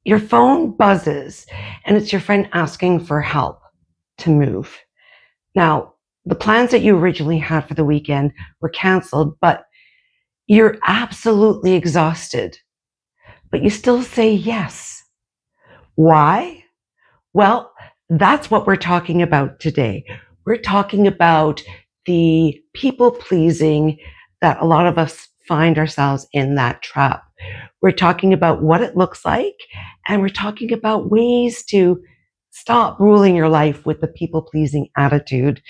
Your phone buzzes and it's your friend asking for help to move. Now, the plans that you originally had for the weekend were canceled, but you're absolutely exhausted, but you still say yes. Why? Well, that's what we're talking about today. We're talking about the people pleasing that a lot of us find ourselves in that trap. We're talking about what it looks like, and we're talking about ways to stop ruling your life with the people pleasing attitude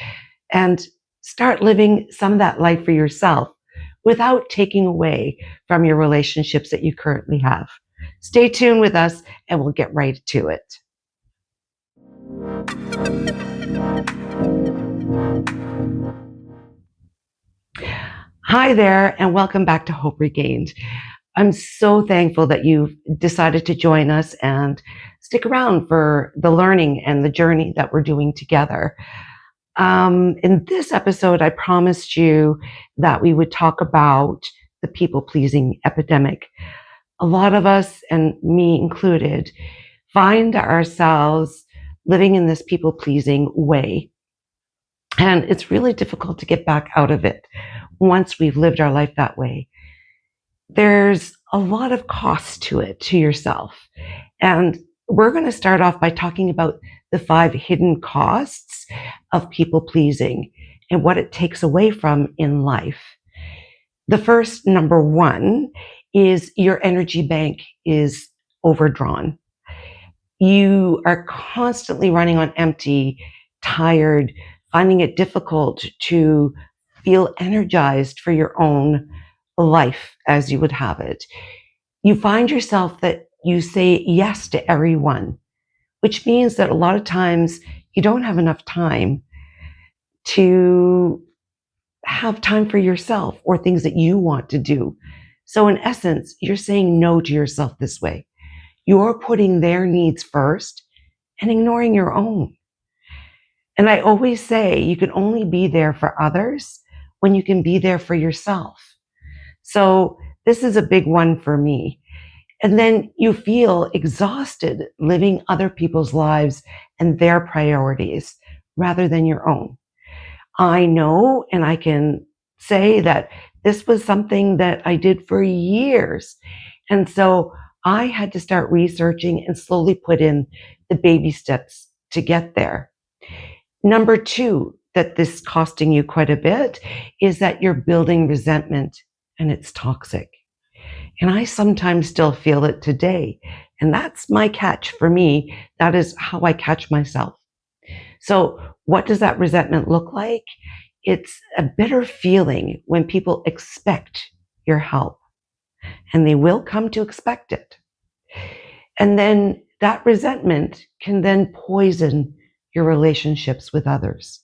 and start living some of that life for yourself without taking away from your relationships that you currently have. Stay tuned with us and we'll get right to it. Hi there, and welcome back to Hope Regained. I'm so thankful that you've decided to join us and stick around for the learning and the journey that we're doing together. In this episode, I promised you that we would talk about the people-pleasing epidemic. A lot of us, and me included, find ourselves living in this people-pleasing way. And it's really difficult to get back out of it once we've lived our life that way. There's a lot of cost to it, to yourself. And we're going to start off by talking about the 5 hidden costs of people pleasing and what it takes away from in life. The first, number 1, is your energy bank is overdrawn. You are constantly running on empty, tired, finding it difficult to feel energized for your own life as you would have it. You find yourself that you say yes to everyone, which means that a lot of times you don't have enough time to have time for yourself or things that you want to do. So in essence, you're saying no to yourself this way. You're putting their needs first and ignoring your own. And I always say you can only be there for others when you can be there for yourself. So this is a big one for me. And then you feel exhausted living other people's lives and their priorities rather than your own. I know, and I can say that this was something that I did for years. And so I had to start researching and slowly put in the baby steps to get there. Number 2, that this is costing you quite a bit, is that you're building resentment and it's toxic. And I sometimes still feel it today. And that's my catch for me. That is how I catch myself. So what does that resentment look like? It's a bitter feeling when people expect your help, and they will come to expect it. And then that resentment can then poison your relationships with others.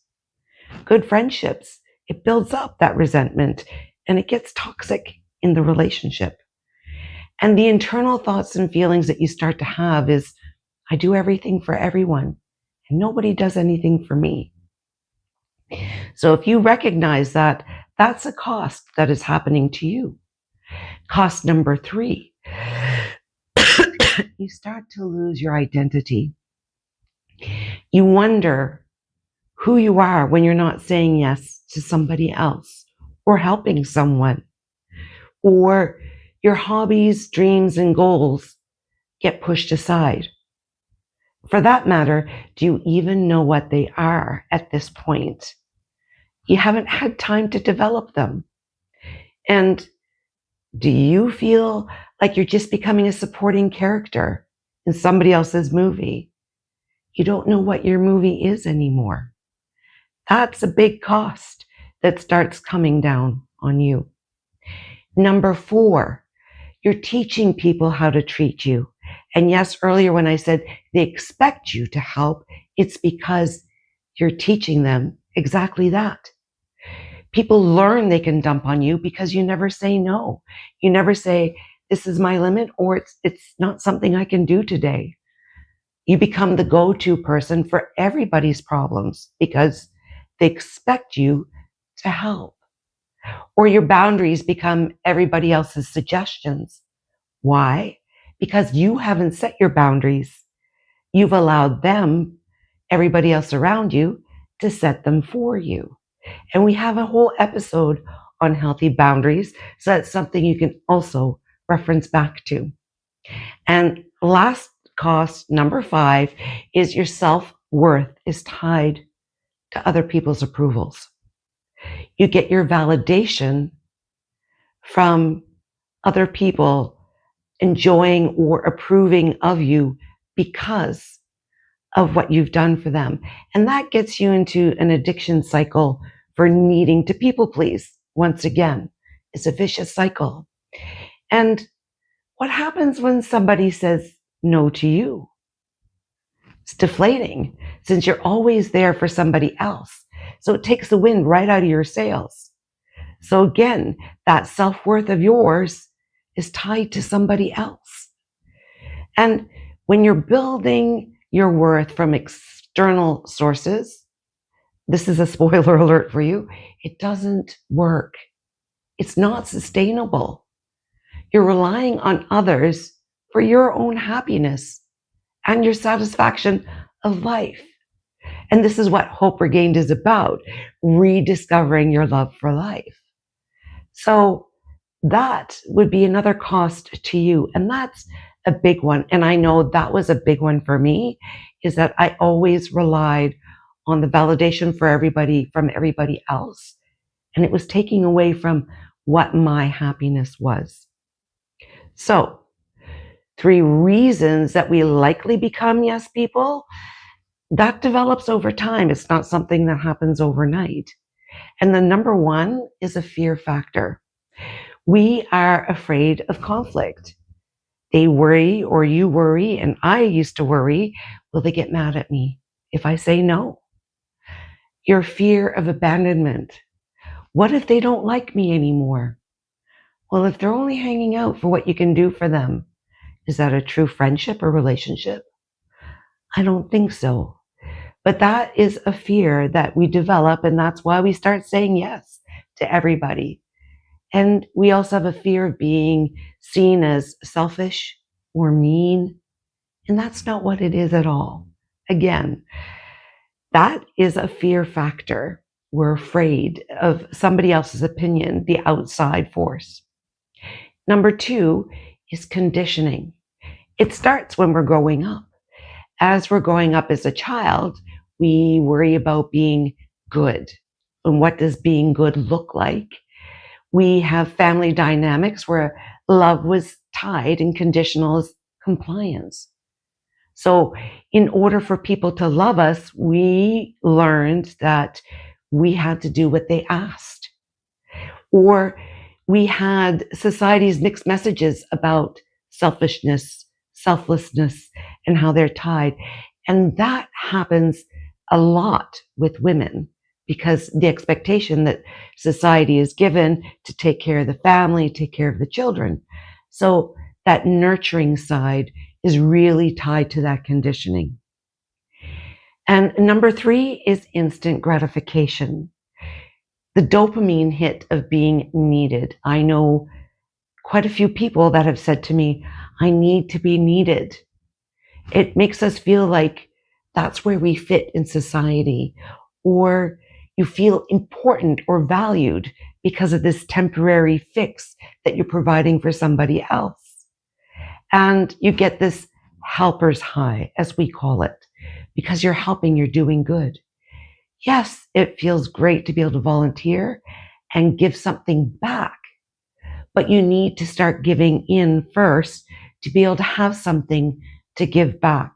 Good friendships, it builds up that resentment and it gets toxic in the relationship. And the internal thoughts and feelings that you start to have is, I do everything for everyone and nobody does anything for me. So if you recognize that, that's a cost that is happening to you. Cost number 3, you start to lose your identity. You wonder who you are when you're not saying yes to somebody else or helping someone, or your hobbies, dreams, and goals get pushed aside. For that matter, do you even know what they are at this point? You haven't had time to develop them. And do you feel like you're just becoming a supporting character in somebody else's movie? You don't know what your movie is anymore. That's a big cost that starts coming down on you. Number 4, you're teaching people how to treat you. And yes, earlier when I said they expect you to help, it's because you're teaching them exactly that. People learn they can dump on you because you never say no. You never say, this is my limit, or it's not something I can do today. You become the go-to person for everybody's problems because they expect you to help. Or your boundaries become everybody else's suggestions. Why? because you haven't set your boundaries. You've allowed them, everybody else around you, to set them for you. And we have a whole episode on healthy boundaries. So that's something you can also reference back to. And last cost, number 5, is your self-worth is tied to other people's approvals. You get your validation from other people enjoying or approving of you because of what you've done for them. And that gets you into an addiction cycle for needing to people please. Once again, it's a vicious cycle. And what happens when somebody says no to you? It's deflating since you're always there for somebody else. So it takes the wind right out of your sails. So again, that self-worth of yours is tied to somebody else. And when you're building your worth from external sources, this is a spoiler alert for you, it doesn't work. It's not sustainable. You're relying on others for your own happiness and your satisfaction of life. And this is what Hope Regained is about, rediscovering your love for life. So that would be another cost to you. And that's a big one. And I know that was a big one for me, is that I always relied on the validation for everybody from everybody else. And it was taking away from what my happiness was. So 3 reasons that we likely become yes people, that develops over time. It's not something that happens overnight. And the number 1 is a fear factor. We are afraid of conflict. They worry, or you worry, and I used to worry, will they get mad at me if I say no? Your fear of abandonment. What if they don't like me anymore? Well, if they're only hanging out for what you can do for them, is that a true friendship or relationship? I don't think so. But that is a fear that we develop, and that's why we start saying yes to everybody. And we also have a fear of being seen as selfish or mean, and that's not what it is at all. Again, that is a fear factor. We're afraid of somebody else's opinion, the outside force. Number 2 is conditioning. It starts when we're growing up. As we're growing up as a child, we worry about being good. And what does being good look like? We have family dynamics where love was tied and conditional as compliance. So in order for people to love us, we learned that we had to do what they asked. Or we had society's mixed messages about selfishness, selflessness, and how they're tied. And that happens a lot with women because the expectation that society is given to take care of the family, take care of the children. So that nurturing side is really tied to that conditioning. And number 3 is instant gratification. The dopamine hit of being needed. I know quite a few people that have said to me, I need to be needed. It makes us feel like that's where we fit in society, or you feel important or valued because of this temporary fix that you're providing for somebody else. And you get this helper's high, as we call it, because you're helping, you're doing good. Yes, it feels great to be able to volunteer and give something back, but you need to start giving in first to be able to have something to give back.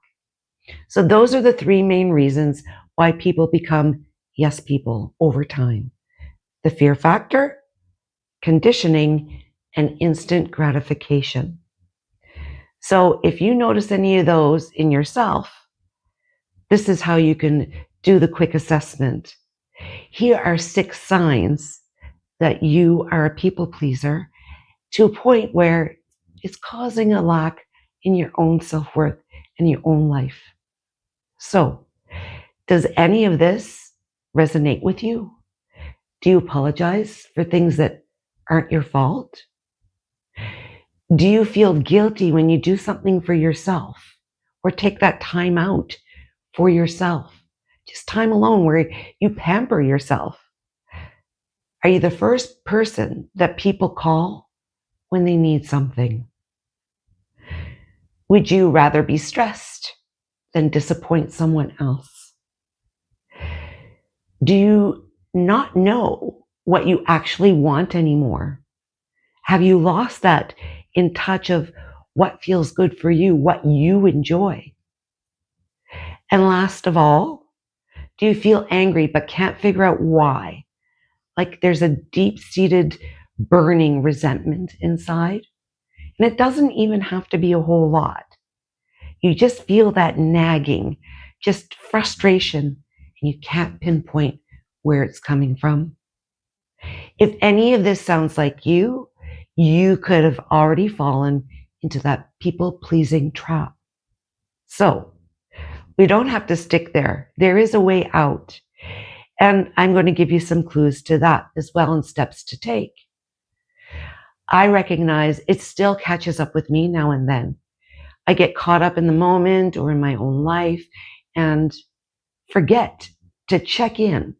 So those are the 3 main reasons why people become yes people over time. The fear factor, conditioning, and instant gratification. So if you notice any of those in yourself, this is how you can do the quick assessment. Here are 6 signs that you are a people pleaser to a point where it's causing a lack in your own self-worth and your own life. So, does any of this resonate with you? Do you apologize for things that aren't your fault? Do you feel guilty when you do something for yourself or take that time out for yourself? Just time alone where you pamper yourself. Are you the first person that people call when they need something? Would you rather be stressed than disappoint someone else? Do you not know what you actually want anymore? Have you lost that in touch of what feels good for you, what you enjoy? And last of all, do you feel angry but can't figure out why? Like there's a deep-seated burning resentment inside. And it doesn't even have to be a whole lot. You just feel that nagging, just frustration, and you can't pinpoint where it's coming from. If any of this sounds like you could have already fallen into that people-pleasing trap. So we don't have to stick there. There is a way out. And I'm going to give you some clues to that as well and steps to take. I recognize it still catches up with me now and then. I get caught up in the moment or in my own life and forget to check in.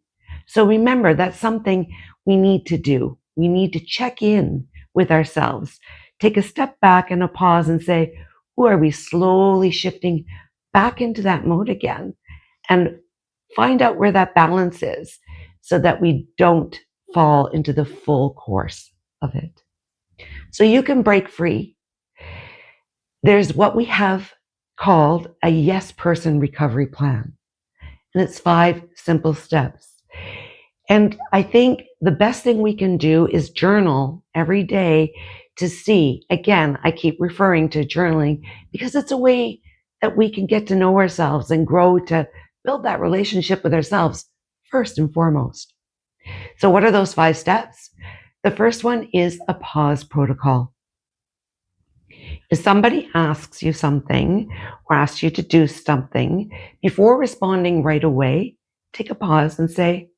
So remember, that's something we need to do. We need to check in with ourselves, take a step back and a pause and say, who are we slowly shifting back into that mode again? And find out where that balance is so that we don't fall into the full course of it. So you can break free. There's what we have called a yes person recovery plan. And it's 5 simple steps. And I think the best thing we can do is journal every day to see, again, I keep referring to journaling because it's a way that we can get to know ourselves and grow to build that relationship with ourselves first and foremost. So what are those 5 steps? The first one is a pause protocol. If somebody asks you something or asks you to do something, before responding right away, take a pause and say,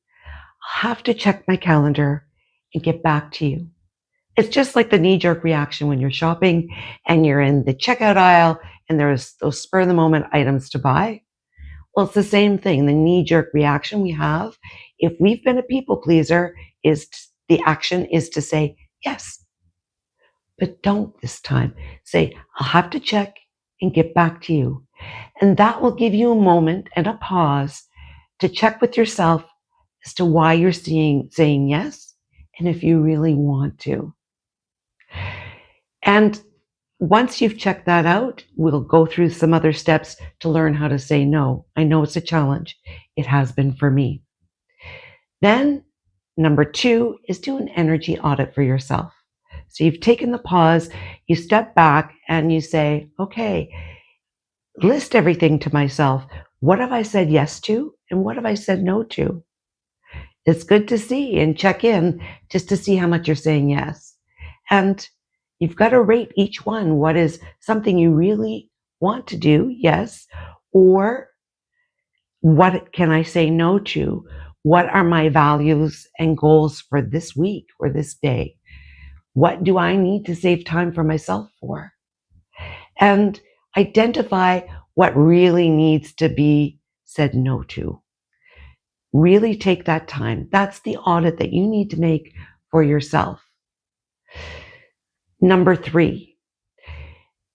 I'll have to check my calendar and get back to you. It's just like the knee-jerk reaction when you're shopping and you're in the checkout aisle and there's those spur-of-the-moment items to buy. Well, it's the same thing. The knee-jerk reaction we have, if we've been a people pleaser, is the action is to say yes. But don't this time. Say, I'll have to check and get back to you. And that will give you a moment and a pause to check with yourself as to why you're saying yes and if you really want to. And once you've checked that out, we'll go through some other steps to learn how to say no. I know it's a challenge. It has been for me. Then, number 2 is do an energy audit for yourself. So you've taken the pause, you step back and you say, okay, list everything to myself. What have I said yes to and what have I said no to? It's good to see and check in just to see how much you're saying yes. And you've got to rate each one. What is something you really want to do? Yes. Or what can I say no to? What are my values and goals for this week or this day? What do I need to save time for myself for? And identify what really needs to be said no to. Really take that time. That's the audit that you need to make for yourself. Number 3,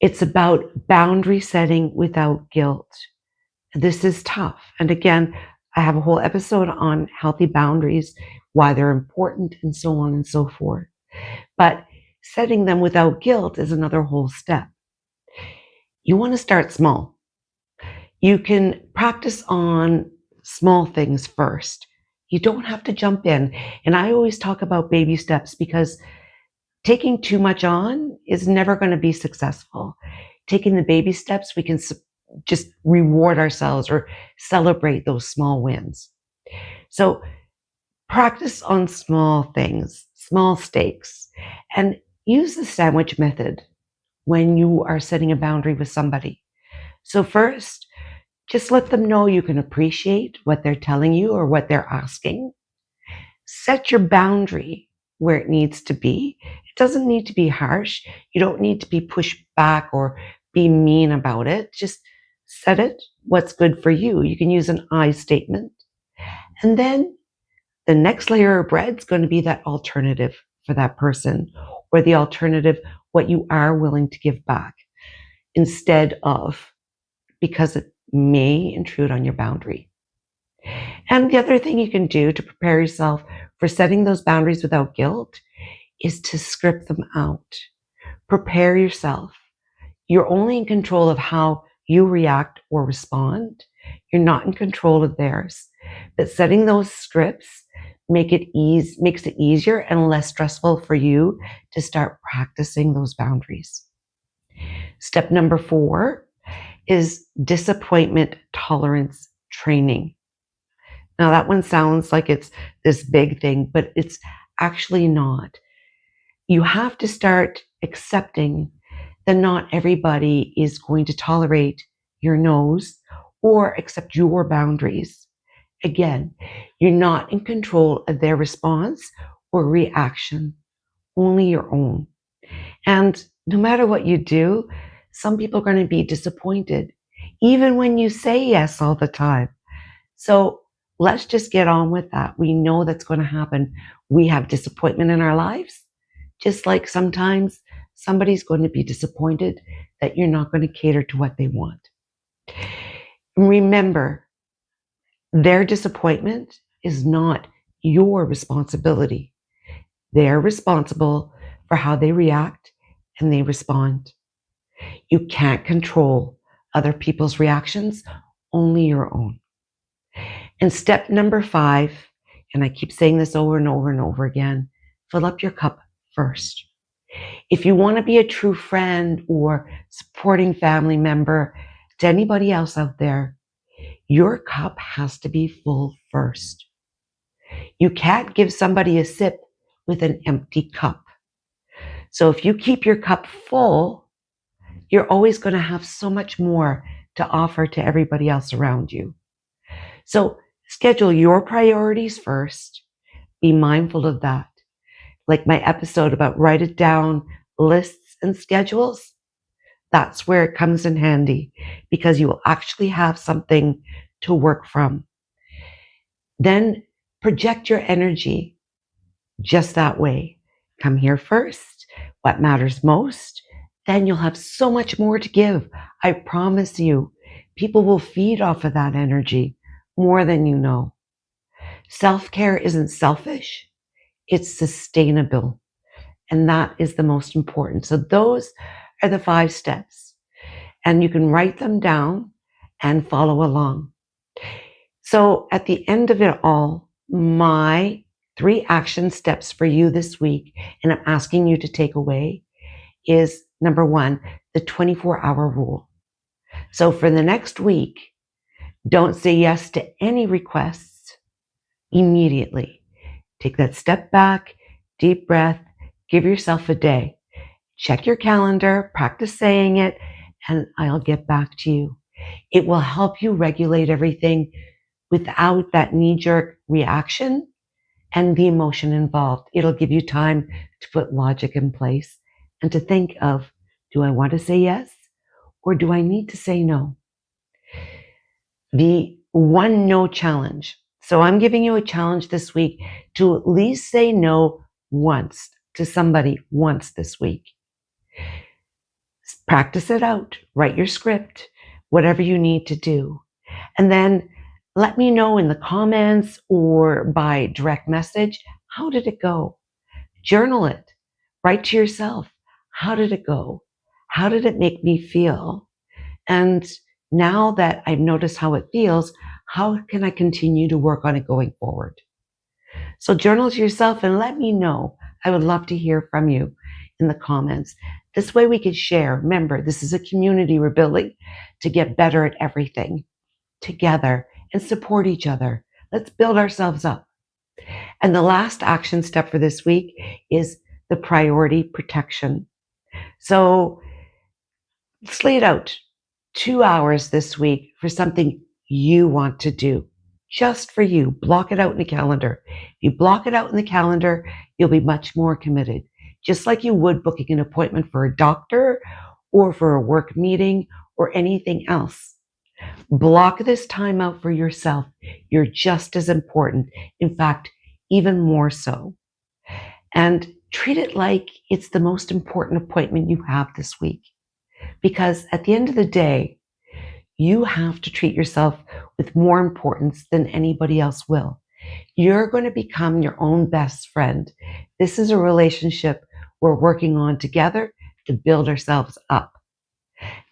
it's about boundary setting without guilt. This is tough. And again, I have a whole episode on healthy boundaries, why they're important, and so on and so forth. But setting them without guilt is another whole step. You want to start small. You can practice on small things first. You don't have to jump in. And I always talk about baby steps because taking too much on is never going to be successful. Taking the baby steps, we can just reward ourselves or celebrate those small wins. So practice on small things, small stakes, and use the sandwich method when you are setting a boundary with somebody. So first, just let them know you can appreciate what they're telling you or what they're asking. Set your boundary where it needs to be. It doesn't need to be harsh. You don't need to be pushed back or be mean about it. Just set it what's good for you. You can use an I statement. And then the next layer of bread is going to be that alternative for that person, or the alternative, what you are willing to give back instead of, because it may intrude on your boundary. And the other thing you can do to prepare yourself for setting those boundaries without guilt is to script them out. Prepare yourself. You're only in control of how you react or respond. You're not in control of theirs. But setting those scripts makes it easier and less stressful for you to start practicing those boundaries. Step number 4 is disappointment tolerance training. Now, that one sounds like it's this big thing, but it's actually not. You have to start accepting that not everybody is going to tolerate your no's or accept your boundaries. Again, you're not in control of their response or reaction, only your own. And no matter what you do, some people are going to be disappointed, even when you say yes all the time. So let's just get on with that. We know that's going to happen. We have disappointment in our lives, just like sometimes somebody's going to be disappointed that you're not going to cater to what they want. Remember, their disappointment is not your responsibility. They're responsible for how they react and they respond. You can't control other people's reactions, only your own. And step number 5, and I keep saying this over and over and over again, fill up your cup first. If you want to be a true friend or supporting family member to anybody else out there, your cup has to be full first. You can't give somebody a sip with an empty cup. So if you keep your cup full, you're always going to have so much more to offer to everybody else around you. So schedule your priorities first. Be mindful of that. Like my episode about write it down, lists and schedules, that's where it comes in handy because you will actually have something to work from. Then project your energy just that way. Come here first, what matters most, then you'll have so much more to give. I promise you, people will feed off of that energy more than you know. Self-care isn't selfish, it's sustainable. And that is the most important. So those are the 5 steps. And you can write them down and follow along. So at the end of it all, my 3 action steps for you this week, and I'm asking you to take away, is number 1, the 24-hour rule. So for the next week, don't say yes to any requests immediately. Take that step back, deep breath, give yourself a day. Check your calendar, practice saying it, and I'll get back to you. It will help you regulate everything without that knee-jerk reaction and the emotion involved. It'll give you time to put logic in place and to think of, do I want to say yes or do I need to say no? The 1 no challenge. So I'm giving you a challenge this week to at least say no once to somebody once this week. Practice it out. Write your script, whatever you need to do. And then let me know in the comments or by direct message, how did it go? Journal it. Write to yourself. How did it go? How did it make me feel? And now that I've noticed how it feels, how can I continue to work on it going forward? So journal to yourself and let me know. I would love to hear from you in the comments. This way we can share. Remember, this is a community we're building to get better at everything together and support each other. Let's build ourselves up. And the last action step for this week is the priority protection. So slate out 2 hours this week for something you want to do. just for you. Block it out in the calendar. If you block it out in the calendar, you'll be much more committed, just like you would booking an appointment for a doctor or for a work meeting or anything else. Block this time out for yourself. You're just as important. In fact, even more so. And treat it like it's the most important appointment you have this week. Because at the end of the day, you have to treat yourself with more importance than anybody else will. You're going to become your own best friend. This is a relationship we're working on together to build ourselves up.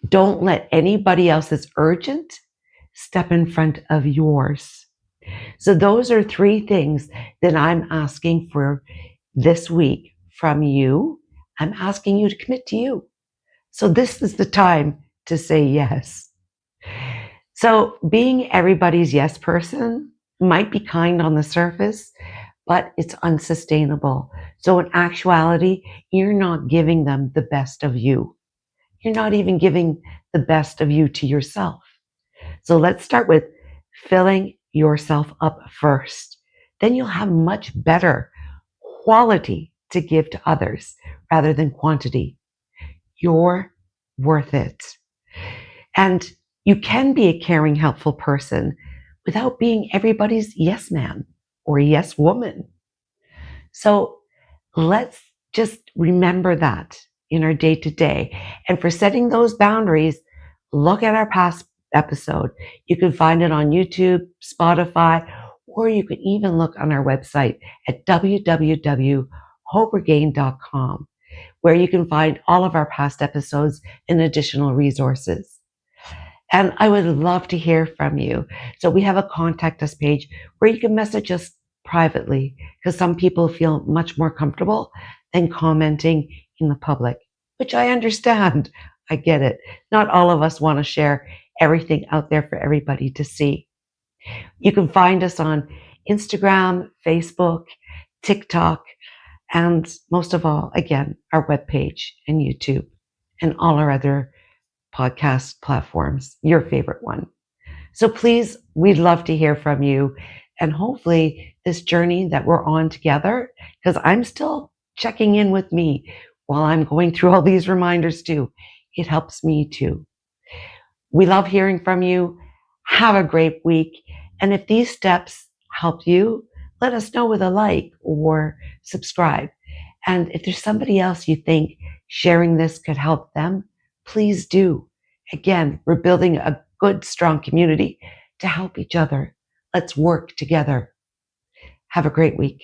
Don't let anybody else that's urgent step in front of yours. So those are 3 things that I'm asking for this week from you. I'm asking you to commit to you. So this is the time to say yes. So being everybody's yes person might be kind on the surface, but it's unsustainable. So in actuality, you're not giving them the best of you. You're not even giving the best of you to yourself. So let's start with filling yourself up first. Then you'll have much better quality to give to others rather than quantity. You're worth it. And you can be a caring, helpful person without being everybody's yes man or yes woman. So let's just remember that in our day to day. And for setting those boundaries, look at our past episode. You can find it on YouTube, Spotify, or you can even look on our website at www.hoperegain.com, where you can find all of our past episodes and additional resources. And I would love to hear from you. So we have a contact us page where you can message us privately, because some people feel much more comfortable than commenting in the public, which I understand. I get it. Not all of us want to share everything out there for everybody to see. You can find us on Instagram, Facebook, TikTok, and most of all, again, our webpage and YouTube and all our other podcast platforms, your favorite one. So please, we'd love to hear from you. And hopefully this journey that we're on together, because I'm still checking in with me while I'm going through all these reminders too. It helps me too. We love hearing from you. Have a great week. And if these steps help you, let us know with a like or subscribe. And if there's somebody else you think sharing this could help them, please do. Again, we're building a good, strong community to help each other. Let's work together. Have a great week.